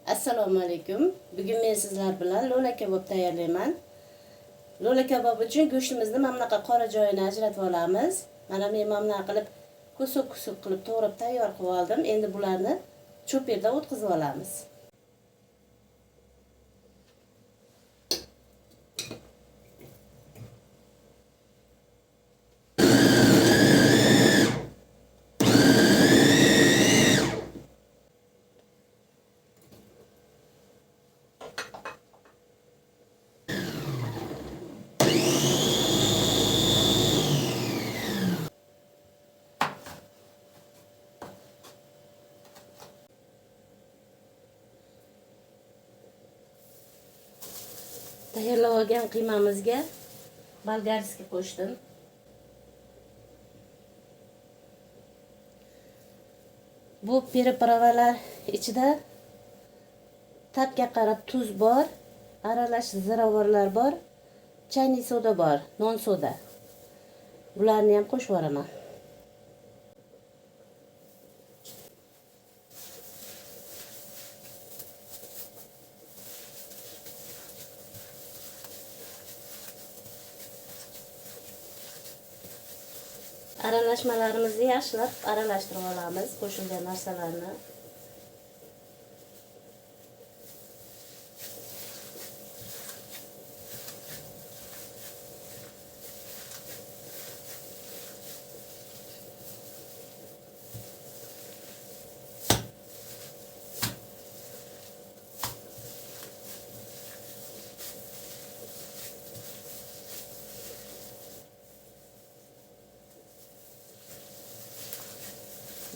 Assalomu alaykum. Bugun men sizlar bilan lo'la kabob tayyorlayman. Lo'la kabob uchun go'shtimizni mana bunaqa qora joyini ajratib olamiz. Mana men mana bunaqa qilib kusuk qilib to'g'rab tayyor qilib oldim. Endi bularni cho'perda o'tkazib olamiz. Tayyorlab olgan qiymamizga bolgarskiy qo'shdim. Bu peripravalar ichida ta'bga qarab tuz bor, aralash ziravorlar bor, chayniy soda bor, non soda. Bularni ham qo'shib yuboraman. Aralashmalarimizni yaxshilab aralashtirib olamiz, qo'shilgan narsalarni.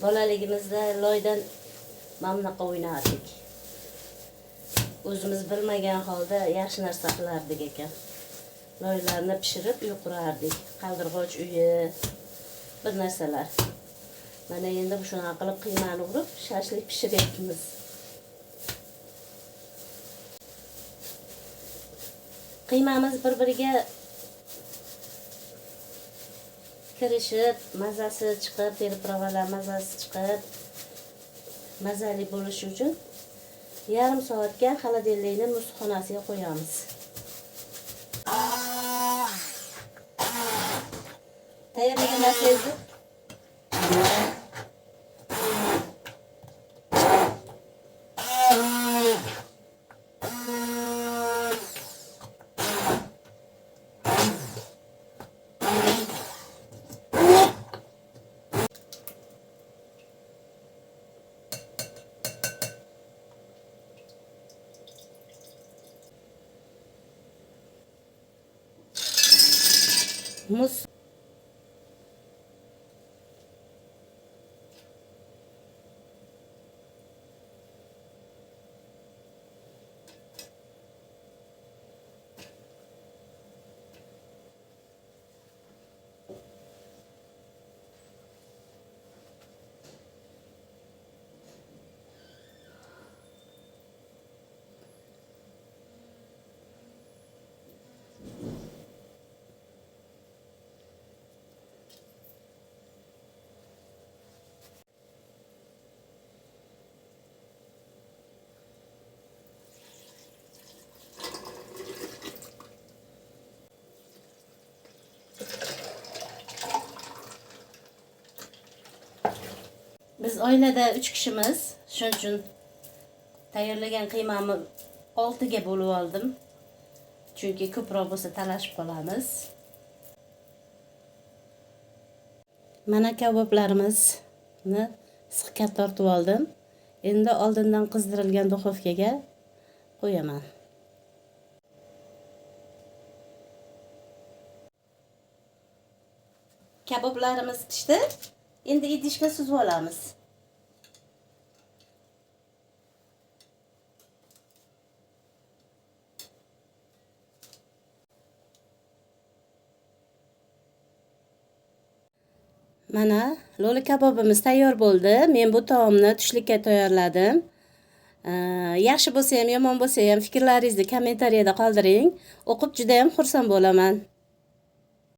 Bolaligimizda loydan mana bunaqa o'ynardik. O'zimiz bilmagan holda yaxshi narsa qilardik ekan. Loylarni pishirib uy qurardik. Qaldirg'och uyi, bir narsalar. Mana endi shunaqa qilib qiymani urib, shashlik pishiryapmiz. Qiymamiz bir-biriga kirishib, mazasi chiqib, peripravalar mazasi chiqib, mazali bo'lishi uchun yarim soatga xolodilnikning muz xonasiga qo'yamiz. Tayyorlagan narsangizni muz Biz oilada 3 kishimiz. Shuning uchun tayyorlagan qiymamni 6 ga bo'lib oldim. Chunki ko'proq bo'lsa talashib qolamiz. Mana kaboblarimizni issiqqa tortib oldim. Endi oldindan qizdirilgan duxovkaga qo'yaman. Kaboblarimiz pishdi. Endi idishga suzib olamiz. Mana lo'li kabobimiz tayyor bo'ldi. Men bu taomni tushlikka tayyorladim. Yaxshi bo'lsa ham, yomon bo'lsa ham fikrlaringizni kommentariyada qoldiring. O'qib juda ham xursand bo'laman.